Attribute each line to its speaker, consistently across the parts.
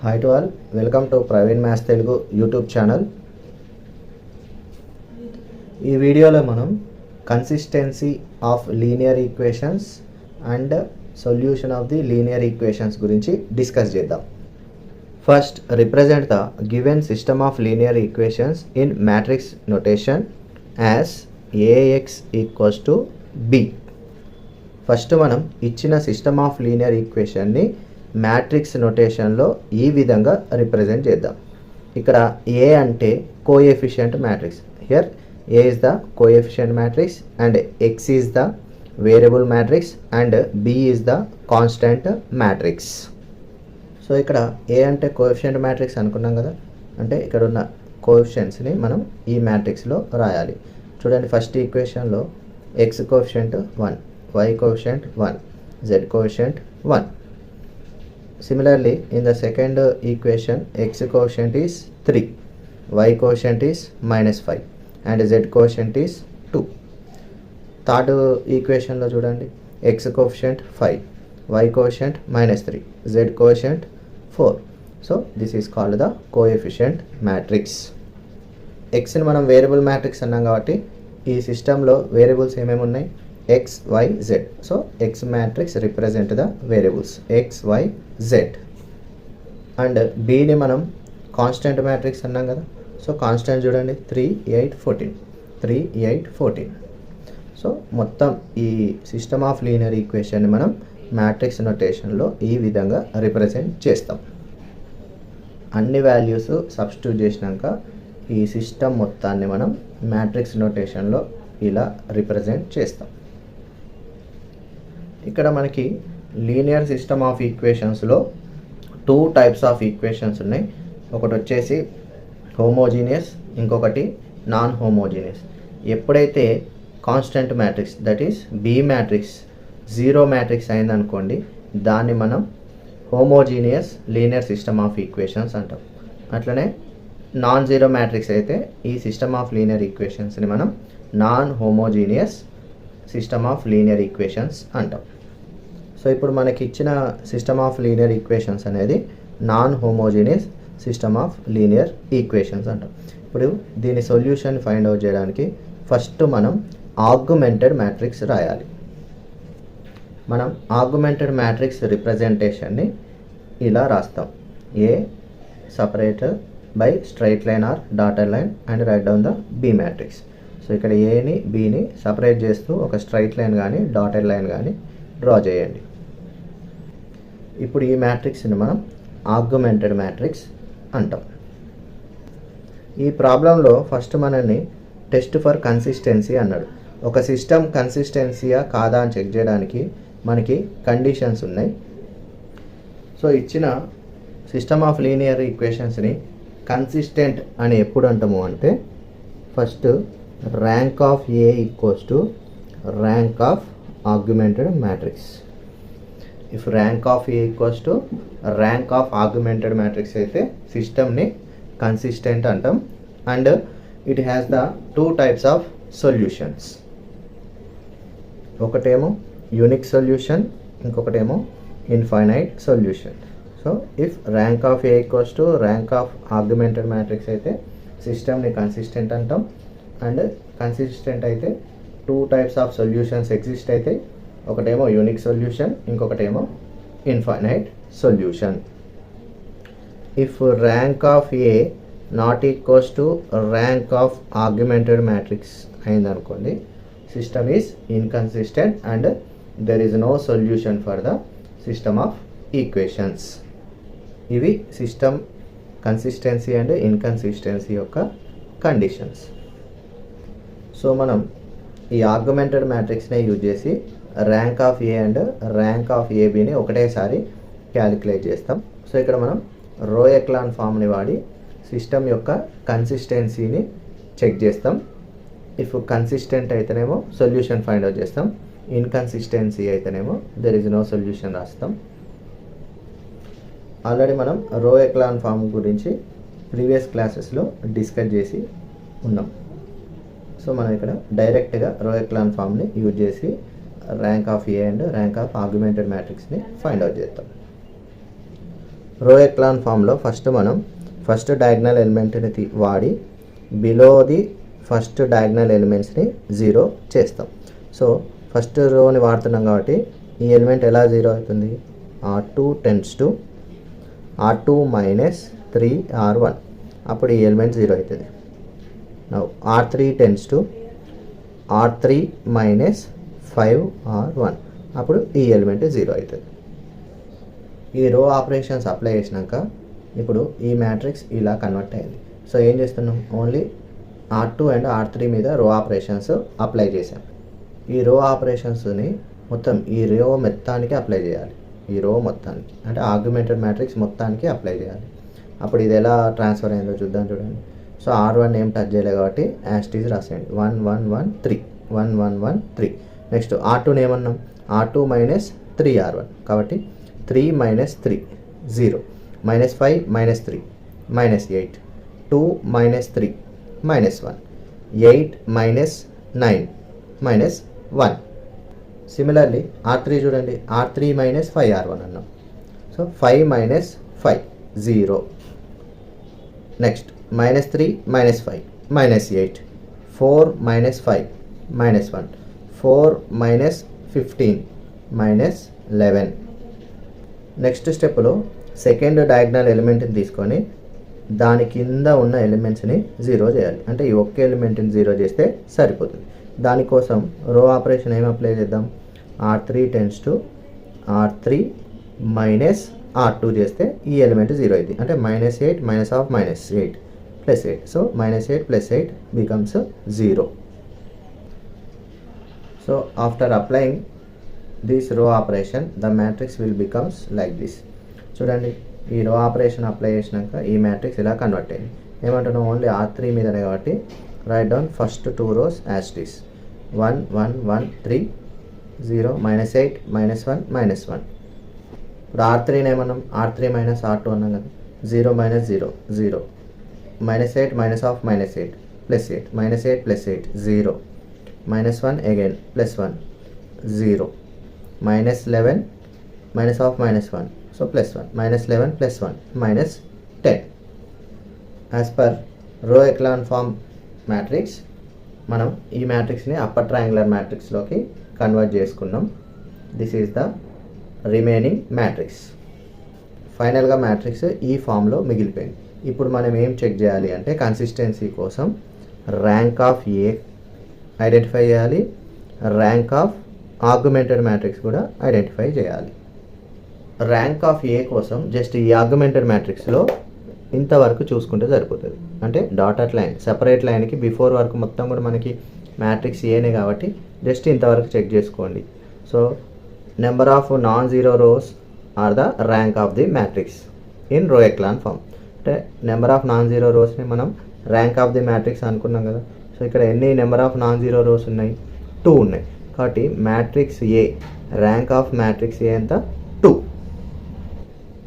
Speaker 1: Hi to all, welcome to Praveen Maths Telugu YouTube channel. ఈ వీడియోలో మనం consistency of linear equations and solution of the linear equations గురించి discuss చేద్దాం. First represent the given system of linear equations in matrix notation as AX equals to B. ఫస్ట్ మనం ఇచ్చిన system of linear ఈక్వేషన్ని matrix నొటేషన్లో ఈ విధంగా represent చేద్దాం. ఇక్కడ ఏ అంటే coefficient matrix. Here A is the coefficient matrix and X is the variable matrix and B is the constant matrix. So ఇక్కడ ఏ అంటే కోఎఫిషియంట్ మ్యాట్రిక్స్ అనుకున్నాం కదా, అంటే ఇక్కడ ఉన్న కోఎఫిషియంట్స్ని మనం ఈ మ్యాట్రిక్స్లో రాయాలి. చూడండి, ఫస్ట్ ఈక్వేషన్లో x coefficient 1, y coefficient 1, z coefficient 1. Similarly, in the second equation, x coefficient is 3, y coefficient is -5 and z coefficient is 2. Third equation lo chudandi, x coefficient 5, y coefficient -3, z coefficient 4. So this is called the coefficient matrix. x ni manam variable matrix annam kabatti ee system lo variables emem unnai, x, y, z. So x matrix represent the variables x, y, z. And b ni manam constant matrix annam kada. So constant చూడండి 3, 8, 14, 3, 8, 14. So మొత్తం ఈ system of linear equation మనం matrix నొటేషన్లో ఈ విధంగా represent చేస్తాం. అన్ని values substitute చేసినాక ఈ సిస్టమ్ మొత్తాన్ని మనం మ్యాట్రిక్స్ నొటేషన్లో ఇలా రిప్రజెంట్ చేస్తాం. ఇక్కడ మనకి లీనియర్ సిస్టమ్ ఆఫ్ ఈక్వేషన్స్లో 2 టైప్స్ ఆఫ్ ఈక్వేషన్స్ ఉన్నాయి. ఒకటి వచ్చేసి హోమోజీనియస్, ఇంకొకటి నాన్ హోమోజీనియస్. ఎప్పుడైతే constant matrix that is B matrix 0 matrix అయిందనుకోండి, దాన్ని మనం homogeneous linear system of equations అంటాం. అట్లనే నాన్ జీరో మ్యాట్రిక్స్ అయితే ఈ సిస్టమ్ ఆఫ్ లీనియర్ ఈక్వేషన్స్ని మనం non homogeneous system of linear equations అంటాం. సో ఇప్పుడు మనకి ఇచ్చిన సిస్టమ్ ఆఫ్ లీనియర్ ఈక్వేషన్స్ అనేది non homogeneous system of linear equations అంటాం. ఇప్పుడు దీని సొల్యూషన్ ఫైండ్ అవుట్ చేయడానికి ఫస్ట్ మనం ఆగ్మెంటెడ్ మ్యాట్రిక్స్ రాయాలి. మనం ఆగ్మెంటెడ్ మ్యాట్రిక్స్ రిప్రజెంటేషన్ని ఇలా రాస్తాం. A separator by straight line or dotted line and write down the B matrix. So ఇక్కడ ఏని బిని సపరేట్ చేస్తూ ఒక స్ట్రైట్ లైన్ కానీ డాటెడ్ లైన్ కానీ డ్రా చేయండి. ఇప్పుడు ఈ మ్యాట్రిక్స్ని మనం ఆగ్మెంటెడ్ మ్యాట్రిక్స్ అంటాం. ఈ ప్రాబ్లంలో ఫస్ట్ మనల్ని టెస్ట్ ఫర్ కన్సిస్టెన్సీ అన్నాడు. ఒక సిస్టమ్ కన్సిస్టెన్సీయా కాదా అని చెక్ చేయడానికి మనకి కండిషన్స్ ఉన్నాయి. సో ఇచ్చిన సిస్టమ్ ఆఫ్ లీనియర్ ఈక్వేషన్స్ని కన్సిస్టెంట్ అని ఎప్పుడు అంటాము అంటే, first rank of A equals to rank of augmented matrix. If rank of A equals to rank of augmented matrix అయితే సిస్టమ్ని కన్సిస్టెంట్ అంటాం. And it has the 2 types of solutions. ఒకటేమో unique solution, ఇంకొకటేమో infinite solution. So if rank of A equals to rank of augmented matrix అయితే సిస్టమ్ని consistent అంటాం. And consistent అయితే 2 types of solutions exist అయితే, ఒకటేమో యూనిక్ సొల్యూషన్, ఇంకొకటేమో infinite solution. If rank of A not equals to rank of augmented matrix అయిందనుకోండి, system is inconsistent and there is no solution for the system of equations. ఇవి system consistency and inconsistency యొక్క conditions. So మనం ఈ augmented మ్యాట్రిక్స్నే use చేసి rank of A and rank of ఏబిని ఒకటేసారి calculate చేస్తాం. సో ఇక్కడ మనం రో ఎక్లాన్ ఫామ్ని వాడి సిస్టమ్ యొక్క కన్సిస్టెన్సీని చెక్ చేస్తాం. ఇఫ్ కన్సిస్టెంట్ అయితేనేమో సొల్యూషన్ ఫైండ్ అవుట్ చేస్తాం, ఇన్కన్సిస్టెన్సీ అయితేనేమో దెర్ ఇస్ నో సొల్యూషన్ రాస్తాం. ఆల్రెడీ మనం రో ఎక్లాన్ ఫామ్ గురించి ప్రీవియస్ క్లాసెస్లో డిస్కస్ చేసి ఉన్నాం. సో మనం ఇక్కడ డైరెక్ట్గా రో ఎక్లాన్ ఫామ్ని యూజ్ చేసి rank of A and rank of augmented మ్యాట్రిక్స్ని ఫైండ్ అవుట్ చేస్తాం. రో ఎక్లాన్ ఫామ్లో ఫస్ట్ డయాగ్నల్ ఎలిమెంట్ని వాడి బిలో ది ఫస్ట్ డయాగ్నల్ ఎలిమెంట్స్ని 0 చేస్తాం. సో ఫస్ట్ రోని వాడుతున్నాం కాబట్టి ఈ ఎలిమెంట్ ఎలా 0 అవుతుంది, R2 tends to R2 minus 3R1, అప్పుడు ఈ ఎలిమెంట్ 0 అవుతుంది. Now R3 tends to R3 minus 5R1, అప్పుడు ఈ ఎలిమెంట్ 0 అవుతుంది. ఈ రో ఆపరేషన్స్ అప్లై చేసినాక ఇప్పుడు ఈ మ్యాట్రిక్స్ ఇలా కన్వర్ట్ అయింది. సో ఏం చేస్తున్నాం, ఓన్లీ R2 అండ్ R3 మీద రో ఆపరేషన్స్ అప్లై చేసాం. ఈ రో ఆపరేషన్స్ని మొత్తం ఈ రో మొత్తానికి అప్లై చేయాలి. ఈ రో మొత్తానికి అంటే ఆర్గ్యుమెంటెడ్ మ్యాట్రిక్స్ మొత్తానికి అప్లై చేయాలి. అప్పుడు ఇది ఎలా ట్రాన్స్ఫర్ అయిందో చూద్దాం. చూడండి. సో R1 ఏం టచ్ చేయలేదు కాబట్టి యాస్టీజ్ రాసేయండి. 1 1 1 3 1 1 1 3. Next R2 ఏమన్నాం, R2 minus 3R1 కాబట్టి 3 minus 3 0, minus 5 minus 3 minus 8, 2 minus 3 minus 1, 8 minus 9 minus 1. Similarly R3 చూడండి, R3 మైనస్ 5R1 అన్నాం. So 5 minus 5 0. Next minus 3 minus 5 minus 8, 4 minus 5 minus 1, 4 minus 15 minus 11. Next స్టెప్లో second diagonal ఎలిమెంట్ని తీసుకొని దాని కింద ఉన్న ఎలిమెంట్స్ని 0 చేయాలి. అంటే ఈ ఒక్క ఎలిమెంట్ని 0 చేస్తే సరిపోతుంది. దానికోసం రో ఆపరేషన్ ఏం అప్లై చేద్దాం, R3 tends to R3 minus R2 చేస్తే ఈ ఎలిమెంట్ 0 అయింది. అంటే minus 8 minus of minus 8 plus 8. So minus 8 plus 8 becomes 0. So after applying this row operation the matrix will becomes like this. చూడండి, ఈ రో ఆపరేషన్ అప్లై చేసినాక ఈ మ్యాట్రిక్స్ ఇలా కన్వర్ట్ అయింది. ఏమంటున్నాం, ఓన్లీ R3 మీదనే కాబట్టి right down first 2 rows as it is. 1 1 1 3 0 minus 8 minus 1 minus 1. ఇప్పుడు R3 ఏమన్నాం, R3 మైనస్ R2 అన్నాం కదా. 0 minus 0 0, minus 8 minus of minus 8 plus 8, minus 8 plus 8 0, minus 1 again plus 1 0, minus 11 minus of minus 1, so plus 1, minus 11 plus 1 minus 10. As per row echelon form matrix మనం ఈ మ్యాట్రిక్స్ని upper triangular మ్యాట్రిక్స్లోకి convert చేసుకున్నాం. This is the remaining matrix. ఫైనల్గా matrix ఈ ఫామ్లో మిగిలిపోయింది. ఇప్పుడు మనం ఏం చెక్ చేయాలి అంటే కన్సిస్టెన్సీ కోసం ర్యాంక్ ఆఫ్ ఏ ఐడెంటిఫై చేయాలి, ర్యాంక్ ఆఫ్ ఆర్గ్యుమెంటెడ్ మ్యాట్రిక్స్ కూడా ఐడెంటిఫై చేయాలి. ర్యాంక్ ఆఫ్ ఏ కోసం జస్ట్ ఈ ఆర్గ్యుమెంటెడ్ మ్యాట్రిక్స్లో ఇంతవరకు చూసుకుంటే సరిపోతుంది. అంటే డాటెడ్ లైన్ సెపరేట్ లైన్కి బిఫోర్ వరకు మొత్తం కూడా మనకి మ్యాట్రిక్స్ ఏనే కాబట్టి జస్ట్ ఇంతవరకు చెక్ చేసుకోండి. So number of non zero rows are the rank of the matrix in row echelon form. అంటే నెంబర్ ఆఫ్ నాన్ జీరో రోస్ని మనం ర్యాంక్ ఆఫ్ ది మ్యాట్రిక్స్ అనుకున్నాం కదా. సో ఇక్కడ ఎన్ని number of non zero rose ఉన్నాయి, 2 ఉన్నాయి. కాబట్టి matrix A rank of matrix ఏ ఎంత, 2.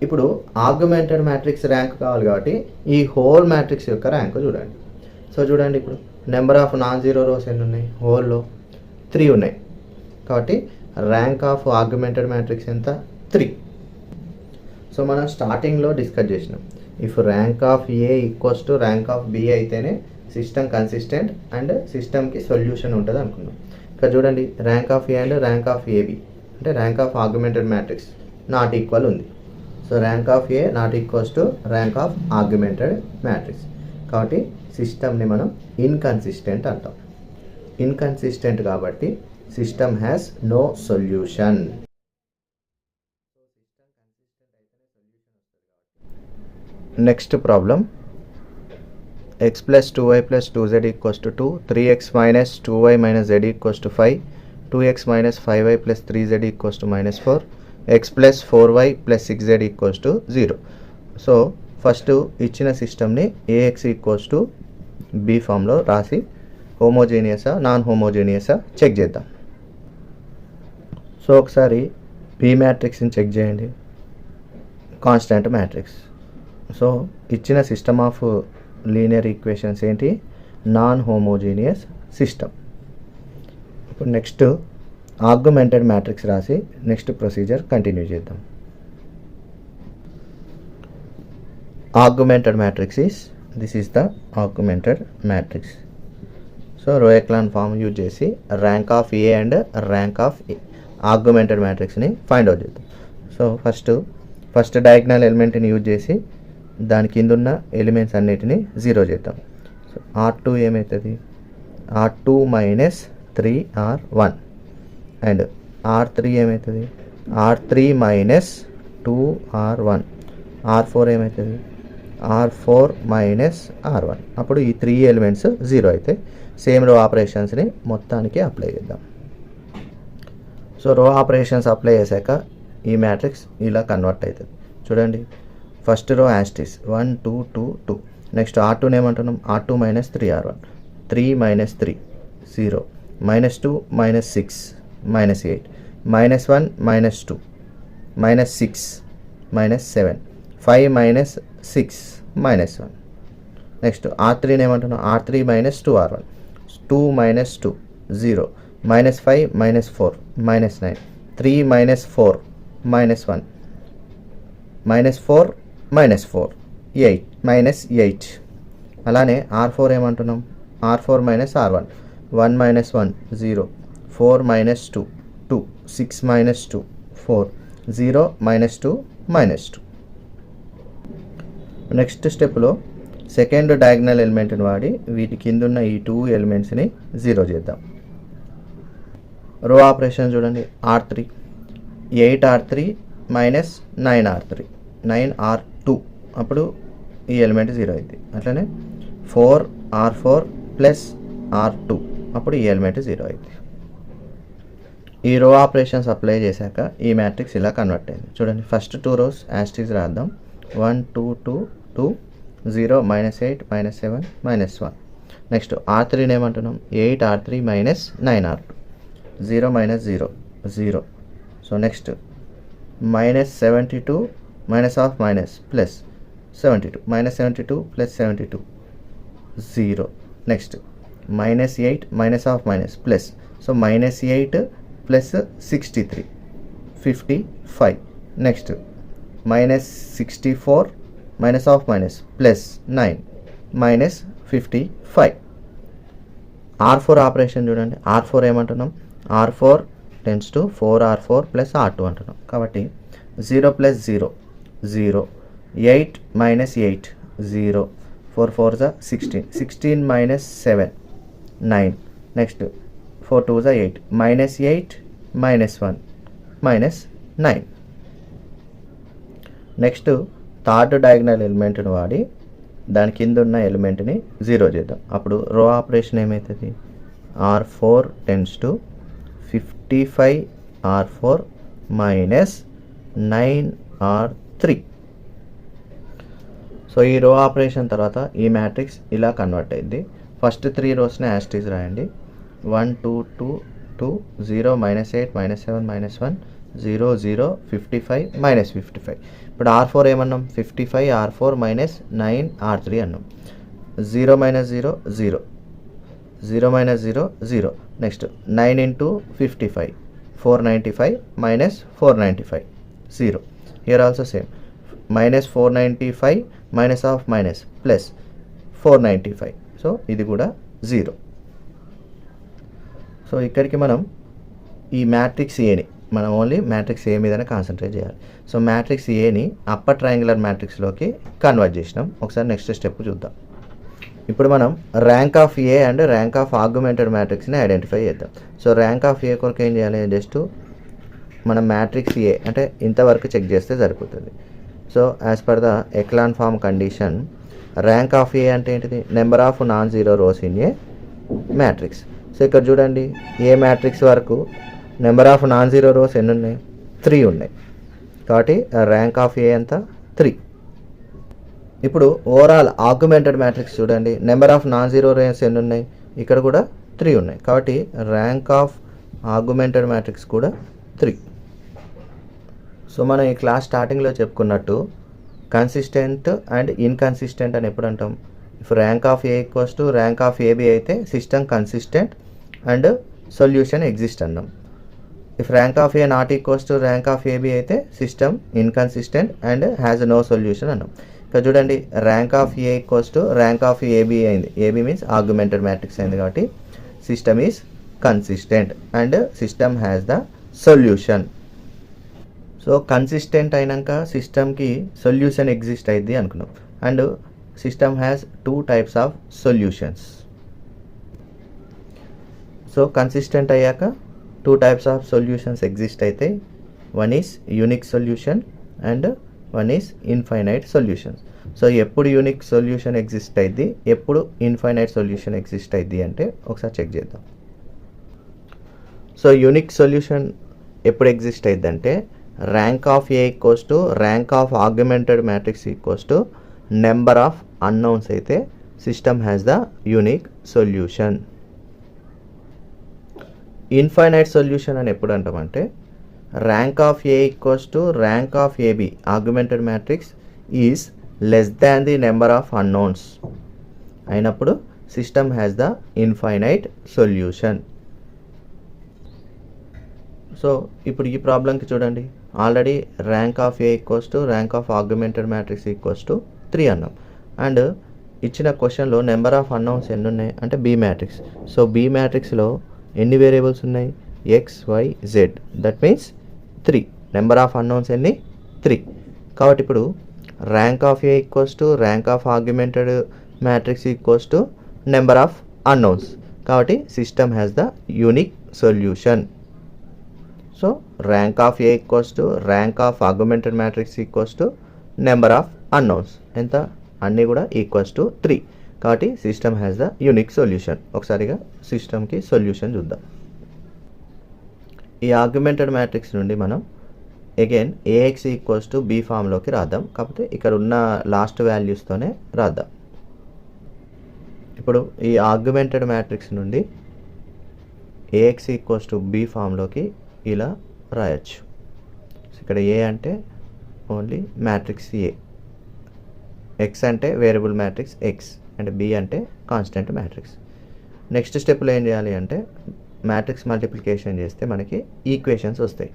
Speaker 1: ఇప్పుడు ఆర్గ్యుమెంటెడ్ మ్యాట్రిక్స్ ర్యాంక్ కావాలి కాబట్టి ఈ హోల్ మ్యాట్రిక్స్ యొక్క ర్యాంక్ చూడండి. సో చూడండి, ఇప్పుడు number of non zero rows ఎన్ని ఉన్నాయి, హోల్లో 3 ఉన్నాయి. కాబట్టి ర్యాంక్ ఆఫ్ ఆర్గ్యుమెంటెడ్ మ్యాట్రిక్స్ ఎంత, 3. సో మనం స్టార్టింగ్లో డిస్కస్ చేసినాం, if rank of A equals to rank of B అయితేనే సిస్టమ్ కన్సిస్టెంట్ అండ్ సిస్టమ్కి సొల్యూషన్ ఉంటుంది అనుకున్నాం. ఇక్కడ చూడండి, rank of A and rank of AB అంటే rank of augmented matrix not equal ఉంది. So rank of A not equals to rank of augmented matrix. కాబట్టి సిస్టమ్ని మనం ఇన్కన్సిస్టెంట్ అంటాం. ఇన్కన్సిస్టెంట్ కాబట్టి system has no solution. Next problem, x plus 2y plus 2z equals to 2, 3x minus 2y minus z equals to 5, 2x minus 5y plus 3z equals to minus 4, x plus 4y plus 6z equals to 0. So first ఇచ్చిన సిస్టమ్ని ax equals to B ఫామ్లో రాసి హోమోజీనియసా non హోమోజీనియసా check చేద్దాం. So ఒకసారి B మ్యాట్రిక్స్ని check చేయండి, constant matrix. So ఇచ్చిన system of linear equations ఏంటి, non homogeneous system. ఇప్పుడు నెక్స్ట్ ఆర్గ్యుమెంటెడ్ మ్యాట్రిక్స్ రాసి నెక్స్ట్ ప్రొసీజర్ కంటిన్యూ చేద్దాం. augmented matrix is, this is the augmented matrix. So row echelon form use చేసి rank of A and rank of augmented మ్యాట్రిక్స్ని find out చేద్దాం. So first diagonal ఎలిమెంట్ని use చేసి దాని కింద ఉన్న ఎలిమెంట్స్ అన్నిటిని జీరో చేద్దాం. సో R2 ఏమవుతుంది, R2 minus 3R1 and R3 ఏమవుతుంది, R3 మైనస్ 2R1, R4 ఏమవుతుంది, R4 మైనస్ R1. అప్పుడు ఈ 3 ఎలిమెంట్స్ జీరో అయితే సేమ్ రో ఆపరేషన్స్ని మొత్తానికి అప్లై చేద్దాం. సో రో ఆపరేషన్స్ అప్లై చేశాక ఈ మ్యాట్రిక్స్ ఇలా కన్వర్ట్ అవుతుంది. చూడండి, ఫస్ట్ రో యాస్టిస్ 1 2 2 2. నెక్స్ట్ R2 ఏమంటున్నాం, R2 minus 3R1, 3 minus 3 0, minus 2 minus 6 minus 8, minus 1 minus 2 minus 6 minus 7, 5 minus 6 minus 1. Next R3 ఏమంటున్నాం, R3 minus 2R1, 2 minus 2 0, minus 5 minus 4 minus 9, 3 minus 4 minus 1, minus 4 minus 4 8 minus 8. అలానే R4 ఏమంటున్నాం, R4 minus R1, 1 minus 1 0, 4 minus 2 2, 6 minus 2 4, 0 minus 2 minus 2. Next స్టెప్లో second diagonal ఎలిమెంట్ని వాడి వీటి కింద ఉన్న ఈ 2 ఎలిమెంట్స్ని జీరో చేద్దాం. రో ఆపరేషన్ చూడండి, R3 8R3 minus 9R3, 9R2. అప్పుడు ఈ ఎలిమెంట్ జీరో అయింది. అట్లనే 4R4 ప్లస్ R2. అప్పుడు ఈ ఎలిమెంట్ జీరో అయింది. ఈ రో ఆపరేషన్స్ అప్లై చేశాక ఈ మ్యాట్రిక్స్ ఇలా కన్వర్ట్ అయింది. చూడండి, ఫస్ట్ 2 రోస్ యాస్టీస్ రాద్దాం. 1 2 2 2 0 minus 8 minus 7 minus 1. Next R3 ఏమంటున్నాం, 8R3 minus 9R2, 0 minus 0 0. So next minus 72 minus of minus plus 72, minus 72 plus 72 0. Next minus 8 minus of minus plus, so minus 8 plus 63 55. Next minus 64 minus of minus plus 9 minus 55. R4 operation చూడండి, R4 ఏమంటున్నాం, R4 tends to 4R4 plus R2 అంటున్నాం. కాబట్టి 0 plus 0 0, 8 minus 8 0, 4 4 16, 16 minus 7 9. Next 4 2 8, minus 8 minus 1 minus 9. Next third diagonal ఎలిమెంట్ని వాడి దాని కింద ఉన్న ఎలిమెంట్ని zero చేద్దాం. అప్పుడు రో ఆపరేషన్ ఏమవుతుంది, R4 tends to 55R4 minus 9R3. So ఈ రో ఆపరేషన్ తర్వాత ఈ మ్యాట్రిక్స్ ఇలా కన్వర్ట్ అయింది. ఫస్ట్ 3 రోస్ని యాస్టీస్ రాయండి. 1 2 2 2 0 మైనస్ 8 మైనస్ 7 మైనస్ 1 0 0 55 మైనస్ 55. ఇప్పుడు R4 ఏమన్నాం, 55 R4 మైనస్ 9R3 అన్నాం. 0 minus 0 0, 0 minus 0 0. Next 9 into 55 495 minus 495 0. Here also same, minus 495 minus of minus plus 495. So ఇది కూడా 0. సో ఇక్కడికి మనం ఈ మ్యాట్రిక్స్ ఏని మనం ఓన్లీ మ్యాట్రిక్స్ ఏ మీదనే కాన్సన్ట్రేట్ చేయాలి. సో మ్యాట్రిక్స్ ఏని అప్పర్ ట్రయాంగులర్ మ్యాట్రిక్స్లోకి కన్వర్ట్ చేసినాం. ఒకసారి నెక్స్ట్ స్టెప్ చూద్దాం. ఇప్పుడు మనం rank of A and rank of augmented మ్యాట్రిక్స్ని ఐడెంటిఫై చేద్దాం. సో ర్యాంక్ ఆఫ్ ఏ కొరకు ఏం చేయాలి, జస్ట్ మనం మ్యాట్రిక్స్ ఏ అంటే ఇంతవరకు చెక్ చేస్తే సరిపోతుంది. So as per the echelon form condition, rank of A అంటే ఏంటిది, number of non zero rows in A matrix. So ఇక్కడ చూడండి, ఏ మ్యాట్రిక్స్ వరకు number of non zero rows ఎన్ని ఉన్నాయి, 3 ఉన్నాయి. కాబట్టి ర్యాంక్ ఆఫ్ ఏ ఎంత, 3. ఇప్పుడు ఓవరాల్ ఆగ్మెంటెడ్ మ్యాట్రిక్స్ చూడండి, number of non zero rows ఎన్ని ఉన్నాయి, ఇక్కడ కూడా 3 ఉన్నాయి. కాబట్టి ర్యాంక్ ఆఫ్ ఆగ్మెంటెడ్ మ్యాట్రిక్స్ కూడా 3. సో మనం ఈ క్లాస్ స్టార్టింగ్లో చెప్పుకున్నట్టు కన్సిస్టెంట్ అండ్ ఇన్కన్సిస్టెంట్ అని ఎప్పుడు అంటాం, if rank of A equals to rank of AB అయితే system consistent and solution exist అన్నాం. If rank of A not equals to rank of AB అయితే system inconsistent and has no solution అన్నాం. ఇక్కడ చూడండి rank of A equals to rank of AB అయింది. AB means augmented matrix అయింది కాబట్టి system is consistent and system has the solution. So consistent అయినాక సిస్టమ్కి solution exist అయింది అనుకున్నాం. And system has 2 types of solutions. So consistent అయ్యాక 2 types of solutions exist అయితే one is unique solution and one is infinite solutions. So ఎప్పుడు unique solution exist అయింది, ఎప్పుడు infinite solution exist అయింది అంటే ఒకసారి చెక్ చేద్దాం. సో యూనిక్ సొల్యూషన్ ఎప్పుడు ఎగ్జిస్ట్ అయిందంటే rank of A equals to rank of augmented matrix equals to number of unknowns అయితే system has the unique solution. Infinite solution అని ఎప్పుడు అంటామంటే rank of A equals to rank of AB augmented matrix is less than the number of unknowns అయినప్పుడు system has the infinite solution. So ఇప్పుడు ఈ ప్రాబ్లంకి చూడండి, already rank of A equals to rank of augmented matrix equals to 3 అన్నాం. And ఇచ్చిన క్వశ్చన్లో number of unknowns ఎన్ని ఉన్నాయి అంటే బి మ్యాట్రిక్స్. సో బి మ్యాట్రిక్స్లో ఎన్ని వేరియబుల్స్ ఉన్నాయి, x y z, that means 3. Number of unknowns ఎన్ని 3. కాబట్టి ఇప్పుడు rank of A equals to rank of augmented matrix equals to number of unknowns. కాబట్టి system has the unique solution. So rank of A equals to rank of augmented matrix equals to number of unknowns ఎంత, అన్నీ కూడా equals to 3. కాబట్టి system has the unique solution. ఒకసారిగా సిస్టమ్కి solution చూద్దాం. ఈ augmented matrix నుండి మనం again A x equals to B ఫామ్లోకి రాద్దాం. కాకపోతే ఇక్కడ ఉన్న లాస్ట్ వాల్యూస్తోనే రాద్దాం. ఇప్పుడు ఈ ఆగ్యుమెంటెడ్ మ్యాట్రిక్స్ నుండి ఏఎక్స్ ఈక్వల్స్ టు బి ఫామ్లోకి ఇలా రాయొచ్చు. ఇక్కడ ఏ అంటే ఓన్లీ మ్యాట్రిక్స్ ఏ, ఎక్స్ అంటే variable matrix x, and B అంటే కాన్స్టెంట్ మ్యాట్రిక్స్. నెక్స్ట్ స్టెప్లో ఏం చేయాలి అంటే మ్యాట్రిక్స్ మల్టిప్లికేషన్ చేస్తే మనకి ఈక్వేషన్స్ వస్తాయి.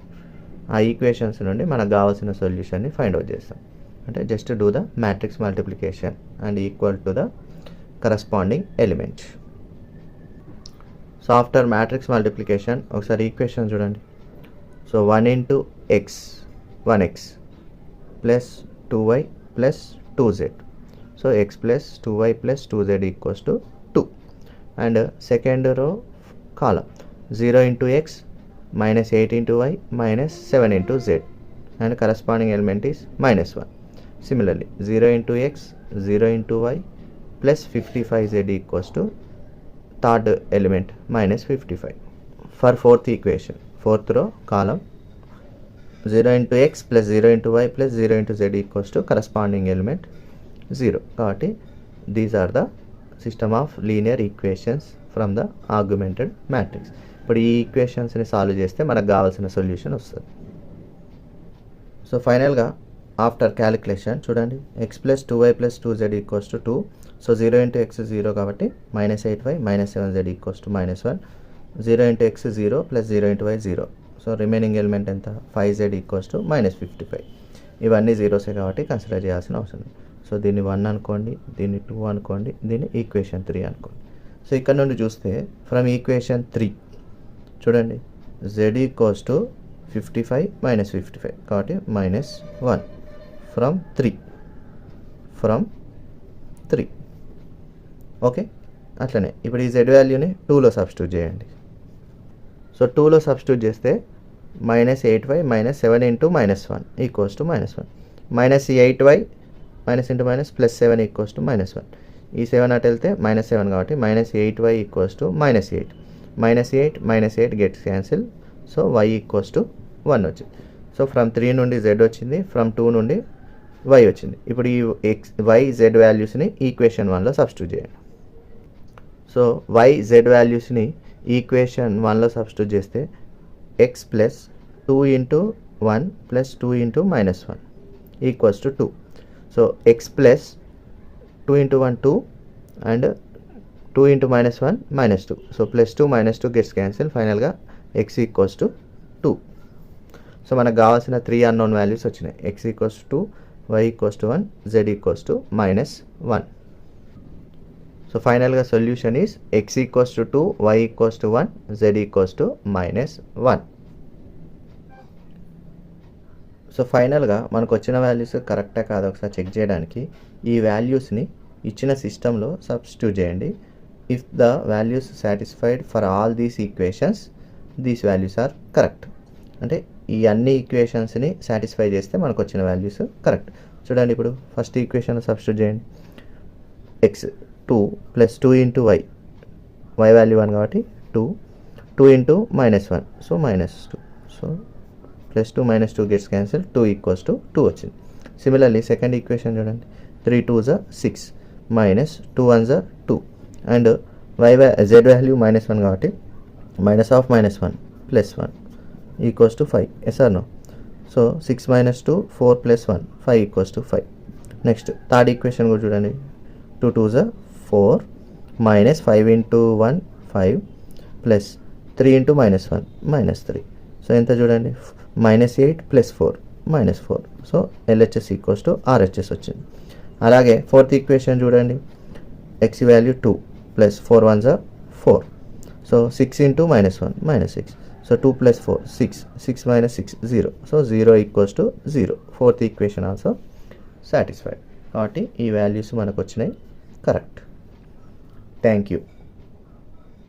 Speaker 1: ఆ ఈక్వేషన్స్ నుండి మనకు కావాల్సిన సొల్యూషన్ని ఫైండ్ అవుట్ చేస్తాం. అంటే just do the matrix multiplication and equal to the corresponding element. So after matrix multiplication ఒకసారి ఈక్వేషన్ చూడండి. So 1 into x 1x plus 2y plus 2z. So x plus 2y plus 2z equals to 2. And second row column 0 into x minus 8 into y minus 7 into z, and corresponding element is minus 1. Similarly 0 into x 0 into y plus 55z equals to third element minus 55. For fourth equation, fourth row column 0 into x plus 0 into y plus 0 into z equals to corresponding element 0. కాబట్టి these are the system of linear equations from the augmented matrix. ఇప్పుడు ఈ ఈక్వేషన్స్ని solve చేస్తే మనకు కావాల్సిన solution వస్తుంది. So ఫైనల్గా after calculation చూడండి, X plus 2y plus 2z equals to 2. So 0 into X 0 కాబట్టి -8y -7z equals to -1. 0 into X 0 plus 0 into y 0. So remaining element ఎంత, 5z ఈక్వల్స్ టు -55. ఇవన్నీ జీరోసే కాబట్టి కన్సిడర్ చేయాల్సిన అవసరం లేదు. సో దీన్ని 1 అనుకోండి, దీన్ని 2 అనుకోండి, దీన్ని ఈక్వేషన్ 3 అనుకోండి. సో ఇక్కడ నుండి చూస్తే ఫ్రమ్ ఈక్వేషన్ 3 చూడండి, z ఈక్వల్స్ టు 55 -55 కాబట్టి -1 ఫ్రమ్ 3 ఓకే. అట్లనే ఇప్పుడు ఈ z వాల్యూని 2లో సబ్స్టిట్యూట్ చేయండి. సో 2లో సబ్స్టిట్యూట్ చేస్తే -8y -7 into -1 equals to -1. -8y minus into minus plus 7 equals to -1. ఈ 7 అటు వెళ్తే -7 కాబట్టి -8y equals to -8. -8 gets cancel. So y equals to 1 వచ్చింది. సో ఫ్రమ్ 3 నుండి z వచ్చింది, ఫ్రమ్ 2 నుండి y వచ్చింది. ఇప్పుడు ఈ y z వాల్యూస్ని ఈక్వేషన్ 1లో సబ్స్టిట్యూట్ చేయండి. సో y z వాల్యూస్ని ఈక్వేషన్ 1లో సబ్స్టిట్యూట్ చేస్తే x plus 2 into 1 plus 2 into -1 equals to 2. So x plus 2 into 1 2 and 2 into -1 -2. So +2 -2 gets cancel. ఫైనల్గా x ఈక్వల్స్ టు 2. సో మనకు కావాల్సిన 3 అన్నోన్ వాల్యూస్ వచ్చినాయి. x equals to 2, y equals to 1, z equals to -1. So ఫైనల్గా solution is x equals to 2, y equals to 1, z equals to -1. So ఫైనల్గా మనకు వచ్చిన values కరెక్టా కాదా ఒకసారి చెక్ చేయడానికి ఈ వాల్యూస్ని ఇచ్చిన సిస్టంలో సబ్స్టిట్యూట్ చేయండి. If the values satisfied for all these equations these values are correct. అంటే ఈ అన్ని ఈక్వేషన్స్ని సాటిస్ఫై చేస్తే మనకు వచ్చిన వాల్యూస్ కరెక్ట్. చూడండి, ఇప్పుడు ఫస్ట్ ఈక్వేషన్ సబ్స్టిట్యూట్ చేయండి. ఎక్స్ 2 + 2 ఇంటూ వై వాల్యూ 1 కాబట్టి 2 into -1 so -2. So +2 -2 gets cancel, 2 equals to 2 వచ్చింది. సిమిలర్లీ సెకండ్ ఈక్వేషన్ చూడండి, 3 2s are 6 -2 1s are 2 and z value -1 కాబట్టి -1 +1 equals to 5. Yes or no? So 6 - 2 4 + 1 5 equals to 5. Next third equation కూడా చూడండి, 2 2s are 4 -5 into 1 5 plus 3 into -1 -3. So ఎంత చూడండి, -8 + 4 -4. So LHS equals to RHS వచ్చింది. అలాగే fourth equation చూడండి, x value 2 + 4 1s are 4. So 6 into -1 -6. So 2 + 4 6 6 - 6 0. So 0 equals to 0. Fourth equation also satisfied. కాబట్టి ఈ values మనకు వచ్చినాయి కరెక్ట్. Thank you.